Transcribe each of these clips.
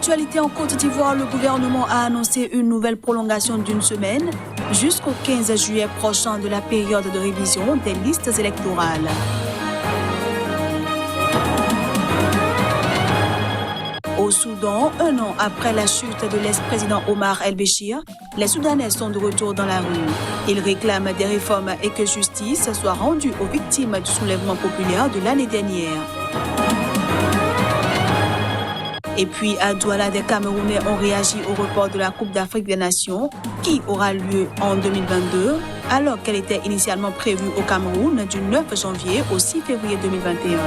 l'actualité en Côte d'Ivoire, le gouvernement a annoncé une nouvelle prolongation d'une semaine jusqu'au 15 juillet prochain de la période de révision des listes électorales. Au Soudan, un an après la chute de l'ex-président Omar el-Béchir, les Soudanais sont de retour dans la rue. Ils réclament des réformes et que justice soit rendue aux victimes du soulèvement populaire de l'année dernière. Et puis à Douala, des Camerounais ont réagi au report de la Coupe d'Afrique des Nations qui aura lieu en 2022 alors qu'elle était initialement prévue au Cameroun du 9 janvier au 6 février 2021.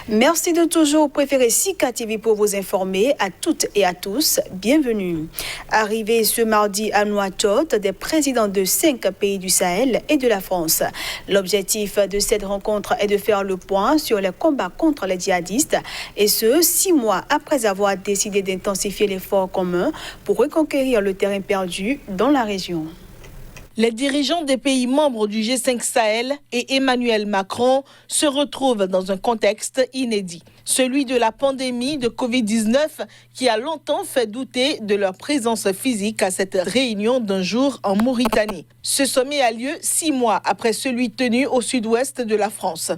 Merci de toujours préférer Sika TV pour vous informer à toutes et à tous. Bienvenue. Arrivés ce mardi à Nouakchott, des présidents de 5 pays du Sahel et de la France. L'objectif de cette rencontre est de faire le point sur les combats contre les djihadistes et ce, 6 mois après avoir décidé d'intensifier l'effort commun pour reconquérir le terrain perdu dans la région. Les dirigeants des pays membres du G5 Sahel et Emmanuel Macron se retrouvent dans un contexte inédit, celui de la pandémie de Covid-19 qui a longtemps fait douter de leur présence physique à cette réunion d'un jour en Mauritanie. Ce sommet a lieu 6 mois après celui tenu au sud-ouest de la France.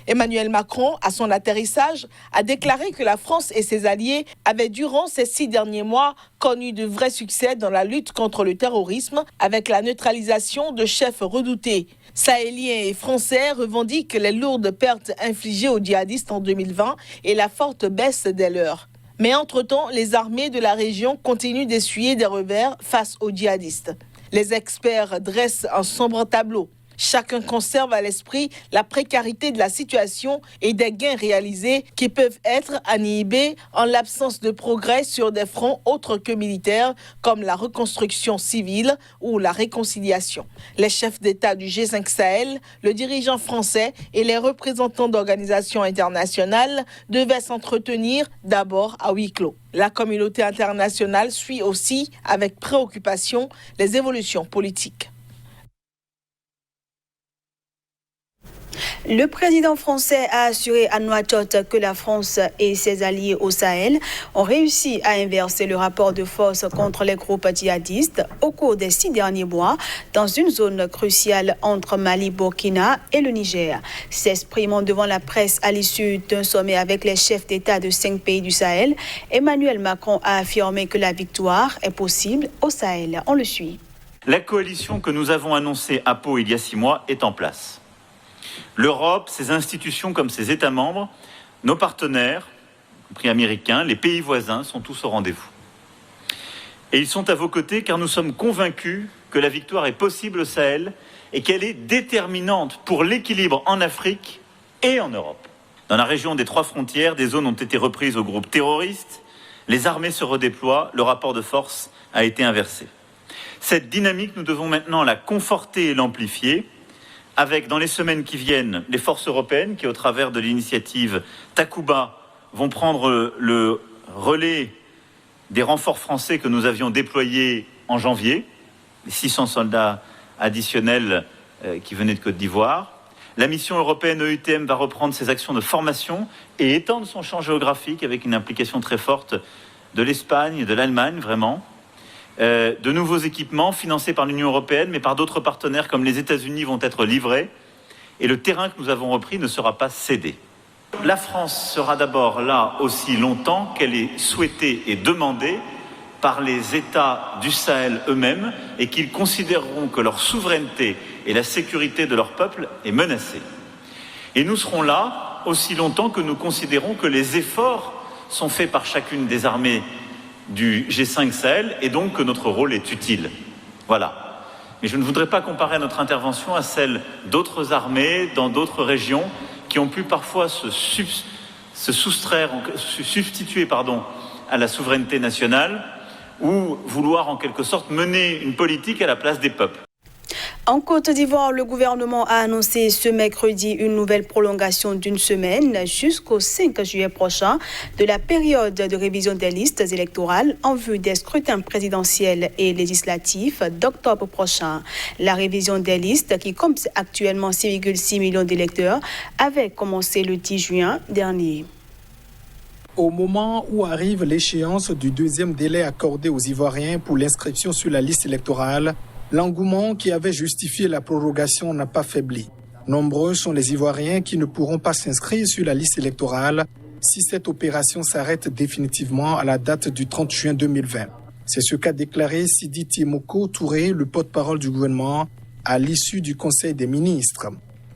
Emmanuel Macron, à son atterrissage, a déclaré que la France et ses alliés avaient durant ces 6 derniers mois connu de vrais succès dans la lutte contre le terrorisme avec la neutralisation de chefs redoutés. Sahéliens et Français revendiquent les lourdes pertes infligées aux djihadistes en 2020 et la forte baisse des leurs. Mais entre-temps, les armées de la région continuent d'essuyer des revers face aux djihadistes. Les experts dressent un sombre tableau. Chacun conserve à l'esprit la précarité de la situation et des gains réalisés qui peuvent être inhibés en l'absence de progrès sur des fronts autres que militaires comme la reconstruction civile ou la réconciliation. Les chefs d'État du G5 Sahel, le dirigeant français et les représentants d'organisations internationales devaient s'entretenir d'abord à huis clos. La communauté internationale suit aussi avec préoccupation les évolutions politiques. Le président français a assuré à Nouakchott que la France et ses alliés au Sahel ont réussi à inverser le rapport de force contre les groupes djihadistes au cours des 6 derniers mois dans une zone cruciale entre Mali, Burkina et le Niger. S'exprimant devant la presse à l'issue d'un sommet avec les chefs d'État de 5 pays du Sahel, Emmanuel Macron a affirmé que la victoire est possible au Sahel. On le suit. La coalition que nous avons annoncée à Pau il y a 6 mois est en place. L'Europe, ses institutions comme ses États membres, nos partenaires, y compris américains, les pays voisins, sont tous au rendez-vous. Et ils sont à vos côtés car nous sommes convaincus que la victoire est possible au Sahel et qu'elle est déterminante pour l'équilibre en Afrique et en Europe. Dans la région des 3 frontières, des zones ont été reprises aux groupes terroristes, les armées se redéploient, le rapport de force a été inversé. Cette dynamique, nous devons maintenant la conforter et l'amplifier, avec, dans les semaines qui viennent, les forces européennes qui, au travers de l'initiative Takuba, vont prendre le relais des renforts français que nous avions déployés en janvier, les 600 soldats additionnels qui venaient de Côte d'Ivoire. La mission européenne EUTM va reprendre ses actions de formation et étendre son champ géographique avec une implication très forte de l'Espagne et de l'Allemagne, vraiment. De nouveaux équipements financés par l'Union européenne, mais par d'autres partenaires comme les États-Unis vont être livrés. Et le terrain que nous avons repris ne sera pas cédé. La France sera d'abord là aussi longtemps qu'elle est souhaitée et demandée par les États du Sahel eux-mêmes et qu'ils considéreront que leur souveraineté et la sécurité de leur peuple est menacée. Et nous serons là aussi longtemps que nous considérons que les efforts sont faits par chacune des armées du G5 Sahel et donc que notre rôle est utile. Voilà. Mais je ne voudrais pas comparer notre intervention à celle d'autres armées dans d'autres régions qui ont pu parfois se substituer à la souveraineté nationale ou vouloir en quelque sorte mener une politique à la place des peuples. En Côte d'Ivoire, le gouvernement a annoncé ce mercredi une nouvelle prolongation d'une semaine jusqu'au 5 juillet prochain de la période de révision des listes électorales en vue des scrutins présidentiels et législatifs d'octobre prochain. La révision des listes, qui compte actuellement 6,6 millions d'électeurs, avait commencé le 10 juin dernier. Au moment où arrive l'échéance du deuxième délai accordé aux Ivoiriens pour l'inscription sur la liste électorale, l'engouement qui avait justifié la prorogation n'a pas faibli. Nombreux sont les Ivoiriens qui ne pourront pas s'inscrire sur la liste électorale si cette opération s'arrête définitivement à la date du 30 juin 2020. C'est ce qu'a déclaré Sidi Timoko Touré, le porte-parole du gouvernement, à l'issue du Conseil des ministres.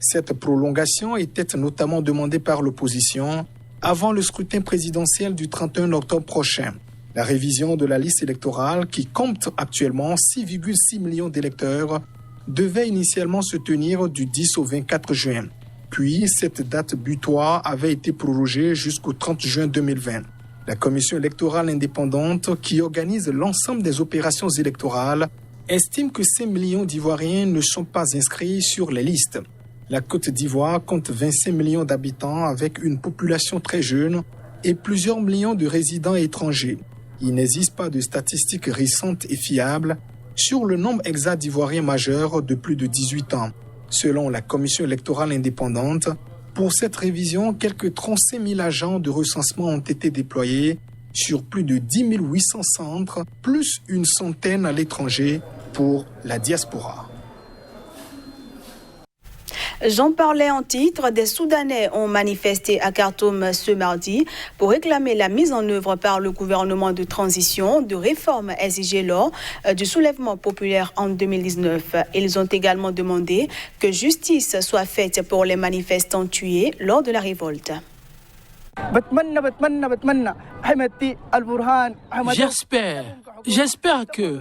Cette prolongation était notamment demandée par l'opposition avant le scrutin présidentiel du 31 octobre prochain. La révision de la liste électorale, qui compte actuellement 6,6 millions d'électeurs, devait initialement se tenir du 10 au 24 juin. Puis, cette date butoir avait été prorogée jusqu'au 30 juin 2020. La Commission électorale indépendante, qui organise l'ensemble des opérations électorales, estime que 5 millions d'Ivoiriens ne sont pas inscrits sur les listes. La Côte d'Ivoire compte 25 millions d'habitants avec une population très jeune et plusieurs millions de résidents étrangers. Il n'existe pas de statistiques récentes et fiables sur le nombre exact d'Ivoiriens majeurs de plus de 18 ans. Selon la Commission électorale indépendante, pour cette révision, quelques 35 000 agents de recensement ont été déployés sur plus de 10 800 centres, plus une centaine à l'étranger pour la diaspora. J'en parlais en titre, des Soudanais ont manifesté à Khartoum ce mardi pour réclamer la mise en œuvre par le gouvernement de transition de réformes exigées lors du soulèvement populaire en 2019. Ils ont également demandé que justice soit faite pour les manifestants tués lors de la révolte. J'espère que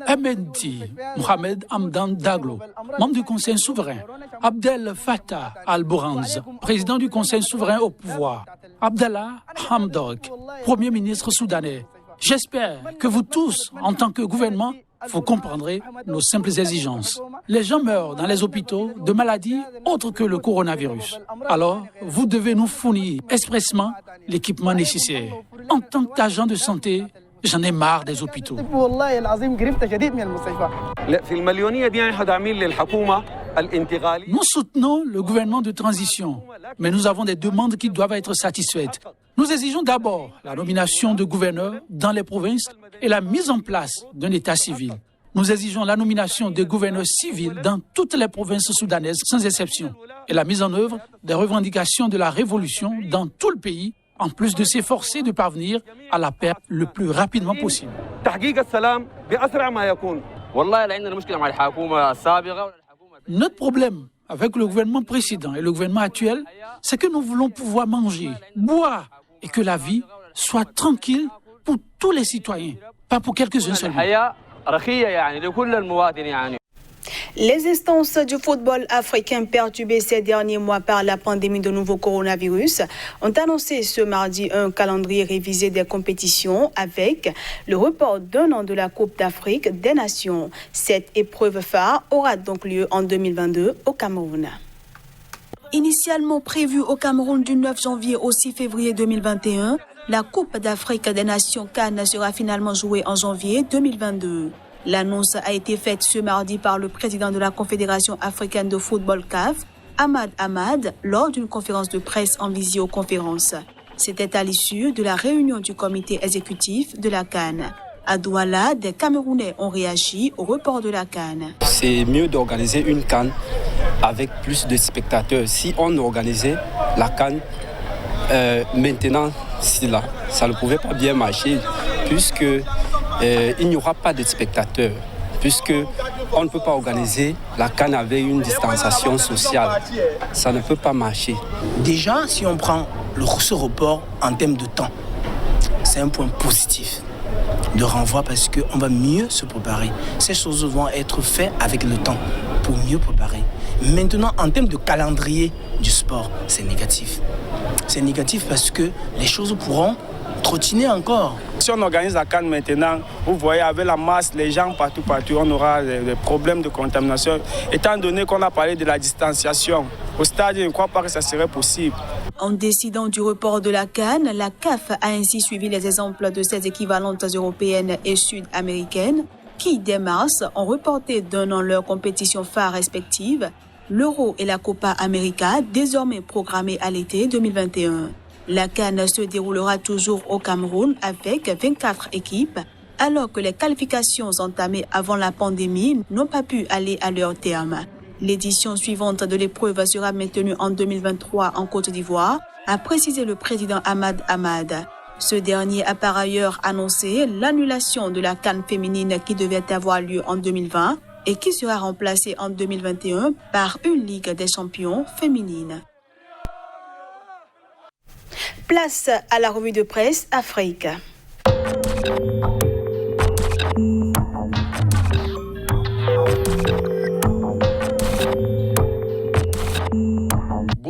Ahmedi Mohamed Hamdan Daglo, membre du Conseil souverain, Abdel Fattah al-Burhanz, président du Conseil souverain au pouvoir, Abdallah Hamdok, Premier ministre soudanais, j'espère que vous tous, en tant que gouvernement, vous comprendrez nos simples exigences. Les gens meurent dans les hôpitaux de maladies autres que le coronavirus. Alors, vous devez nous fournir expressément l'équipement nécessaire. En tant qu'agent de santé, j'en ai marre des hôpitaux. Nous soutenons le gouvernement de transition, mais nous avons des demandes qui doivent être satisfaites. Nous exigeons d'abord la nomination de gouverneurs dans les provinces et la mise en place d'un État civil. Nous exigeons la nomination de gouverneurs civils dans toutes les provinces soudanaises, sans exception, et la mise en œuvre des revendications de la révolution dans tout le pays, en plus de s'efforcer de parvenir à la paix le plus rapidement possible. Notre problème avec le gouvernement précédent et le gouvernement actuel, c'est que nous voulons pouvoir manger, boire et que la vie soit tranquille pour tous les citoyens, pas pour quelques-uns seulement. Les instances du football africain perturbées ces derniers mois par la pandémie de nouveau coronavirus ont annoncé ce mardi un calendrier révisé des compétitions avec le report d'un an de la Coupe d'Afrique des Nations. Cette épreuve phare aura donc lieu en 2022 au Cameroun. Initialement prévue au Cameroun du 9 janvier au 6 février 2021, la Coupe d'Afrique des Nations CAN sera finalement jouée en janvier 2022. L'annonce a été faite ce mardi par le président de la Confédération africaine de football CAF, Ahmad Ahmad, lors d'une conférence de presse en visioconférence. C'était à l'issue de la réunion du comité exécutif de la CAN. À Douala, des Camerounais ont réagi au report de la CAN. C'est mieux d'organiser une CAN avec plus de spectateurs. Si on organisait la CAN maintenant, ça ne pouvait pas bien marcher puisque il n'y aura pas de spectateurs, puisqu'on ne peut pas organiser la CAN avec une distanciation sociale. Ça ne peut pas marcher. Déjà, si on prend ce report en termes de temps, c'est un point positif de renvoi parce qu'on va mieux se préparer. Ces choses vont être faites avec le temps pour mieux préparer. Maintenant, en termes de calendrier du sport, c'est négatif. C'est négatif parce que les choses pourront trottiner encore. Si on organise la CAN maintenant, vous voyez, avec la masse, les gens partout, on aura des problèmes de contamination. Étant donné qu'on a parlé de la distanciation, au stade, je ne crois pas que ça serait possible. En décidant du report de la CAN, la CAF a ainsi suivi les exemples de ses équivalentes européennes et sud-américaines qui, dès mars, ont reporté d'un an leurs compétitions phares respectives, l'Euro et la Copa América, désormais programmées à l'été 2021. La CAN se déroulera toujours au Cameroun avec 24 équipes, alors que les qualifications entamées avant la pandémie n'ont pas pu aller à leur terme. L'édition suivante de l'épreuve sera maintenue en 2023 en Côte d'Ivoire, a précisé le président Ahmad Ahmad. Ce dernier a par ailleurs annoncé l'annulation de la CAN féminine qui devait avoir lieu en 2020 et qui sera remplacée en 2021 par une Ligue des champions féminine. Place à la revue de presse Afrique.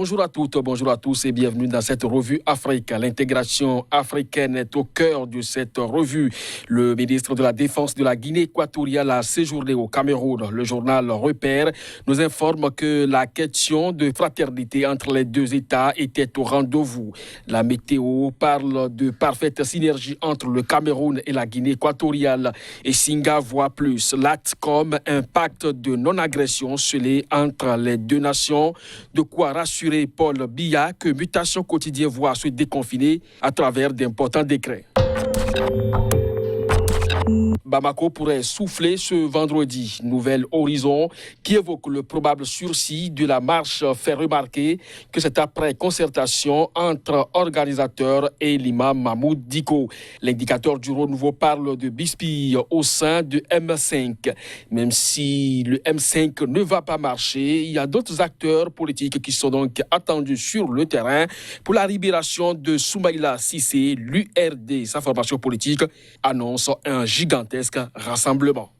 Bonjour à toutes, bonjour à tous et bienvenue dans cette revue Afrique. L'intégration africaine est au cœur de cette revue. Le ministre de la Défense de la Guinée équatoriale a séjourné au Cameroun. Le journal Repère nous informe que la question de fraternité entre les deux États était au rendez-vous. La météo parle de parfaite synergie entre le Cameroun et la Guinée équatoriale. Et Singa voit plus l'ATCOM, un pacte de non-agression scellé entre les deux nations. De quoi rassurer Paul Biya que Mutation Quotidien voit se déconfiner à travers d'importants décrets. Bamako pourrait souffler ce vendredi. Nouvel horizon qui évoque le probable sursis de la marche fait remarquer que c'est après concertation entre organisateurs et l'imam Mahmoud Diko. L'indicateur du renouveau parle de bisbille au sein de M5. Même si le M5 ne va pas marcher, il y a d'autres acteurs politiques qui sont donc attendus sur le terrain pour la libération de Soumaïla Cissé. L'URD, sa formation politique, annonce un gigantesque rassemblement.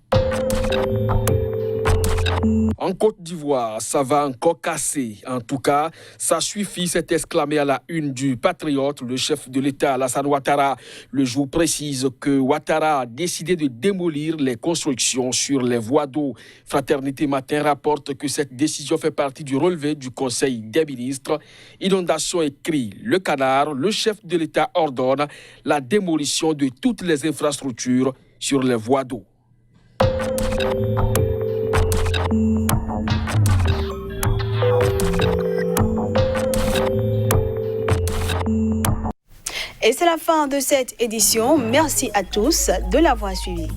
En Côte d'Ivoire, ça va encore casser. En tout cas, ça suffit, s'est exclamé à la une du Patriote, le chef de l'État, Alassane Ouattara. Le jour précise que Ouattara a décidé de démolir les constructions sur les voies d'eau. Fraternité Matin rapporte que cette décision fait partie du relevé du Conseil des ministres. Inondation écrit Le Canard, le chef de l'État ordonne la démolition de toutes les infrastructures sur les voies d'eau. Et c'est la fin de cette édition. Merci à tous de l'avoir suivi.